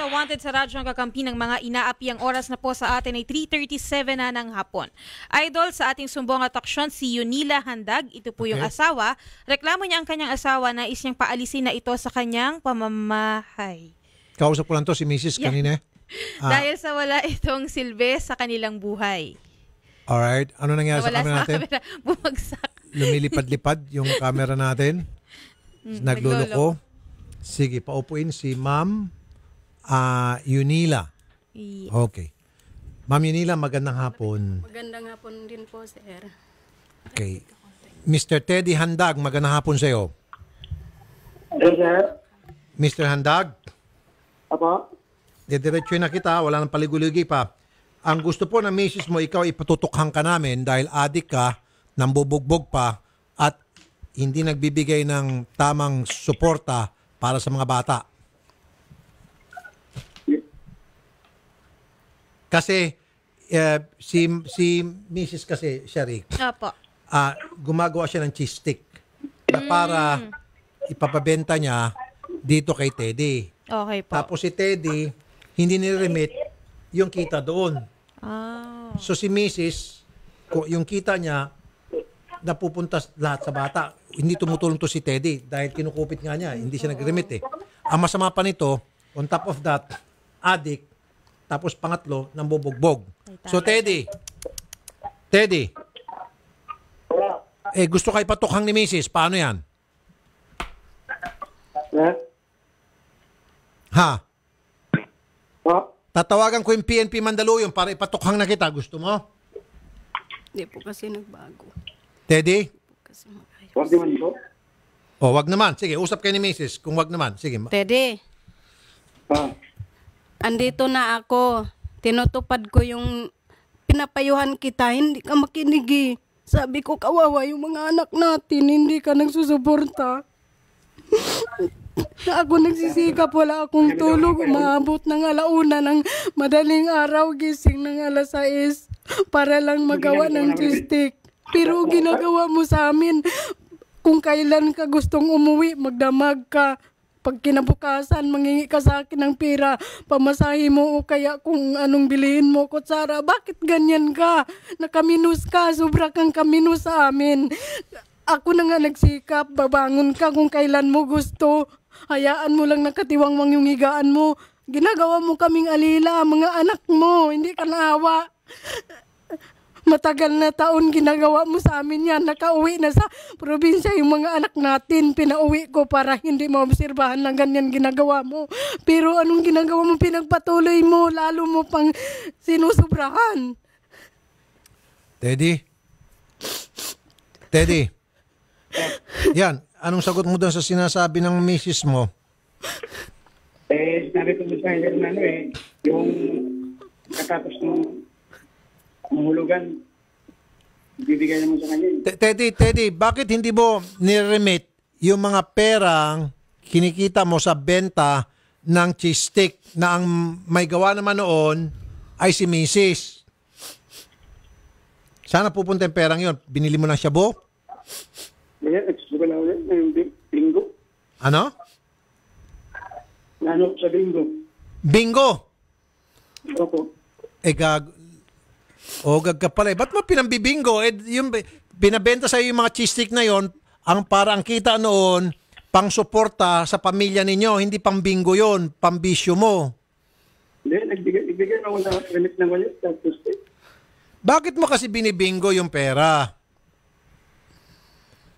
sa Wanted sa Radyo ng Kakampi ng mga inaapi. Ang oras na po sa atin ay 3:37 na ng hapon. Idol, sa ating sumbong at aksyon, si Yunila Handag. Ito po yung asawa. Reklamo niya ang kanyang asawa na niyang paalisin na ito sa kanyang pamamahay. Kausap ko lang to si Mrs. kanina. Dahil sa wala itong silbi sa kanilang buhay. Alright. Ano nangyari sa camera natin? Camera, bumagsak. Lumilipad-lipad yung camera natin. Nagluloko. Sige, paupuin si Ma'am Yunila. Okay. Ma'am Yunila, magandang hapon. Magandang hapon din po, sir. Okay. Mr. Teddy Handag, magandang hapon sa iyo. Yes, sir. Mr. Handag? Apo? Didiretso na kita, wala nang paligulugi pa. Ang gusto po ng misis mo, ikaw ipatutukhang ka namin dahil adik ka, nambubugbog pa, at hindi nagbibigay ng tamang suporta para sa mga bata. Kasi si Mrs. kasi, Sherry, Opo. gumagawa siya ng cheese stick na para ipapabenta niya dito kay Teddy. Okay po. Tapos si Teddy, hindi nire-remit yung kita doon. So si Mrs., yung kita niya, napupunta lahat sa bata. Hindi tumutulong to si Teddy dahil kinukupit nga niya. Hindi siya nag-remit eh. Ang masama pa nito, on top of that, addict, tapos pangatlo, nambubugbog. So Teddy, gusto kayo patukhang ni Mrs. Paano yan? Ha? Tatawagan ko yung PNP Mandaluyong para ipatukhang na kita. Gusto mo? Hindi po kasi nagbago. Teddy? Kasi Huwag naman po. O, wag naman. Sige, usap kayo ni Mrs. Kung wag naman. Sige. Teddy, andito na ako. Tinutupad ko yung pinapayuhan kita. Hindi ka makinig eh. Sabi ko, kawawa yung mga anak natin. Hindi ka nagsusuporta. Ako nagsisikap, wala akong tulog. Umaabot ng alauna ng madaling araw, gising ng alas 6 para lang magawa ng cheesesteak. Pero ginagawa mo sa amin, kung kailan ka gustong umuwi, magdamag ka. Pag kinabukasan, mangingi ka sa akin ng pera, pamasahe mo o kaya kung anong bilihin mo, kutsara. Bakit ganyan ka? Nakaminus ka, sobra kang kaminus sa amin. Ako na nga nagsikap, babangon ka kung kailan mo gusto. Hayaan mo lang nakatiwangwang yung higaan mo. Ginagawa mo kaming alila, mga anak mo, hindi ka naawa. Matagal na taon ginagawa mo sa amin yan. Nakauwi na sa probinsya yung mga anak natin. Pinauwi ko para hindi maobserbahan na ganyan ginagawa mo. Pero anong ginagawa mo, pinagpatuloy mo, lalo mo pang sinusubrahan. Teddy? Yan. Anong sagot mo doon sa sinasabi ng misis mo? Sinabi ko sa kanya na yung katapos ng mahulugan, bibigay naman sa kanya. Teddy, bakit hindi mo niremit yung mga perang kinikita mo sa benta ng cheese stick na ang may gawa naman noon ay si Mrs.? Sana pupunta yung perang yon. Binili mo ng shabu? Gusto ko lang yung bingo. Ano? Ano sa bingo? Bingo? Opo. Gag ka pala. Ba't mo pinambibingo? Yung binabenta sa'yo yung mga cheese stick na yon, ang parang kita noon, pang suporta sa pamilya ninyo, hindi pang bingo yon, pang bisyo mo. Hindi, nagbigay ako ng remit ng walit. Bakit mo kasi binibingo yung pera?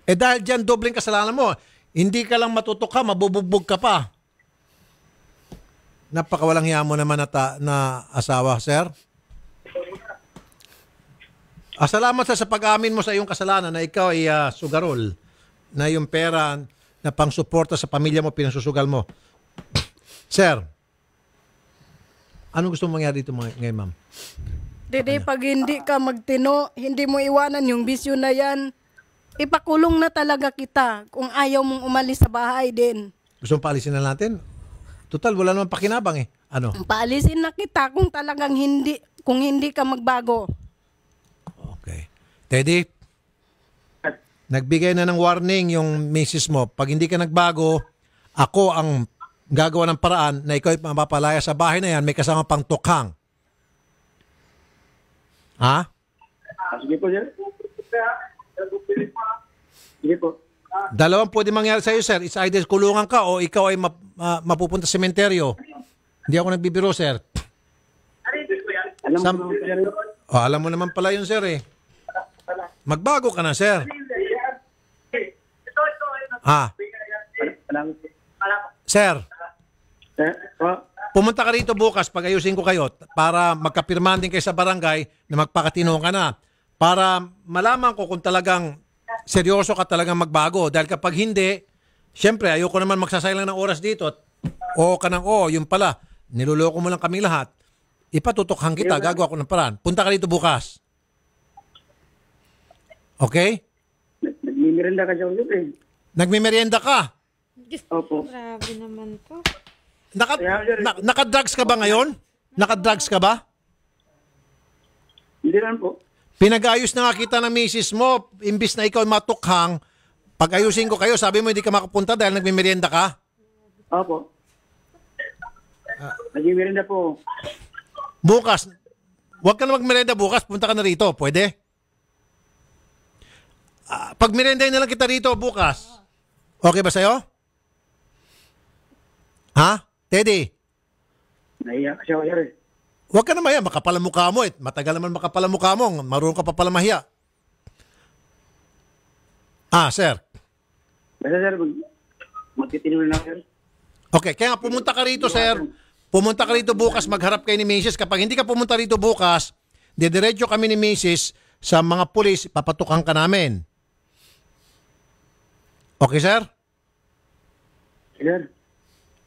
Dahil dyan, dobleng kasalanan mo. Hindi ka lang matutok ka, mabubugbog ka pa. Napakawalang hiya mo naman na asawa, sir. Salamat sa pag-amin mo sa iyong kasalanan na ikaw ay sugarol. Na yung pera na pang-suporta sa pamilya mo, pinasusugal mo. Sir, anong gusto mong mangyari dito ngayon, ma'am? Dede, pag hindi ka magtino, hindi mo iwanan yung bisyo na yan, ipakulong na talaga kita kung ayaw mong umalis sa bahay din. Gusto mong paalisin na natin? Total, wala naman pakinabang eh. Ano? Paalisin na kita kung talagang kung hindi ka magbago. Okay. Teddy, nagbigay na ng warning yung misis mo. Pag hindi ka nagbago, ako ang gagawa ng paraan na ikaw ay mapapalaya sa bahay na yan, may kasama pang tukhang. Ha? Sige po, sir. Sige po. Dalawang pwede mangyari sa iyo, sir. It's either kulungan ka o ikaw ay mapupunta sa sementeryo. Hindi ako nagbibiro, sir. Alam mo, sir. Alam mo naman pala yun, sir, eh. Magbago ka na, sir. Sir, pumunta ka rito bukas pag ayusin ko kayo para magkapirmahan din kayo sa barangay na magpakatino ka na. Para malaman ko kung talagang seryoso ka talagang magbago. Dahil kapag hindi, syempre ayoko naman magsasayang ng oras dito. Oo ka ng oo, yun pala. Niloloko mo lang kami lahat. Ipatutukhan kita, gagawa ko ng paraan. Punta ka dito bukas. Okay? Nagmimerienda ka dyan, sir. Nagmimerienda ka? Opo. Grabe naman to. Naka-drugs ka ba ngayon? Naka-drugs ka ba? Hindi lang po. Pinag-ayos na nga kita ng misis mo, imbis na ikaw matukhang, pag ayusin ko kayo, sabi mo hindi ka makapunta dahil nagmimerienda ka? Opo. Nagmimerienda po. Bukas, huwag ka na magmerienda bukas, punta ka na rito, pwede? Pag merienda na lang kita rito bukas, okay ba sa'yo? Ha? Teddy? Nahiya kasi ako, sir. Huwag ka na mahiya, makapal ang mukha mo. Matagal naman makapal ang mukha mo. Marunong ka pa pala mahiya. Sir. Basta, sir, magtitino na lang, sir. Okay, kaya nga pumunta ka rito, sir. Pumunta ka rito bukas, magharap kayo ni Mrs. Kapag hindi ka pumunta rito bukas, didiretso kami ni Mrs. sa mga pulis, papatukan ka namin. Okay, sir? Sir.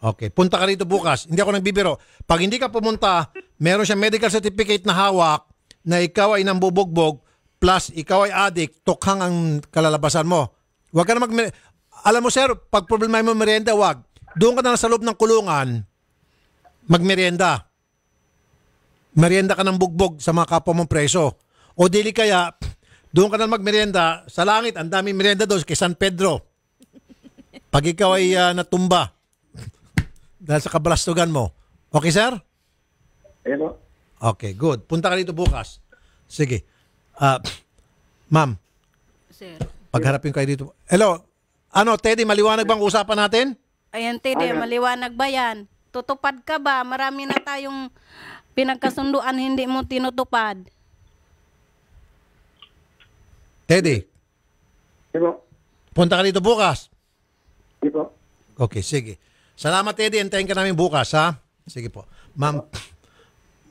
Okay, punta ka rito bukas. Hindi ako nagbibiro. Pag hindi ka pumunta, meron siya medical certificate na hawak na ikaw ay nambubugbog plus ikaw ay addict, tukhang ang kalalabasan mo. Huwag ka na alam mo, sir, pag problema mo merienda, wag. Doon ka na sa loob ng kulungan, magmerienda. Merienda ka ng bugbog sa mga kapwa mong preso. O dili kaya, doon ka na magmerienda sa langit. Ang daming merienda doon kay San Pedro. Pag ikaw ay natumba dahil sa kabalastugan mo. Okay, sir? Ayan po. Okay, good. Punta ka dito bukas. Sige. Ma'am. Sir. Pagharapin kayo dito. Hello. Teddy, maliwanag bang usapan natin? Ayan, Teddy, maliwanag ba yan? Tutupad ka ba? Marami na tayong pinagkasunduan, hindi mo tinutupad. Teddy, Sige po. punta ka dito bukas. Sige po. Okay, sige. Salamat, Teddy. Antayin ka namin bukas, ha? Sige po. Ma'am,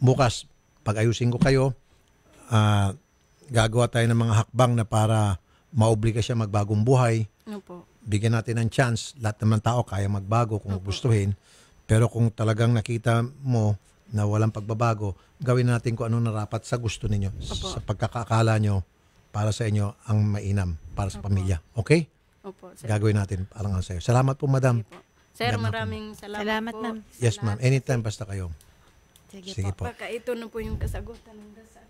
bukas, pag ayusin ko kayo, gagawa tayo ng mga hakbang na para maobliga siya magbagong buhay. Opo. Bigyan natin ng chance. Lahat naman tao kaya magbago kung gustuhin. Pero kung talagang nakita mo na walang pagbabago, gawin natin kung ano narapat sa gusto ninyo. Sa pagkakakala nyo, para sa inyo ang mainam para sa pamilya. Okay? Opo, sir. Gagawin natin alang sa'yo. Salamat po, madam. Sir, Ganda po. maraming salamat, Salamat, po. ma'am. Yes, ma'am. Anytime basta kayo. Sige po. Baka ito na po yung kasagutan ng dasal.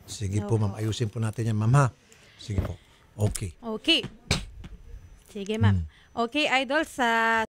Sige po, ma'am. Ayusin po natin yan, ma'am, ha? Sige po. Okay. Okay. Sige, ma'am. Okay, idol, sa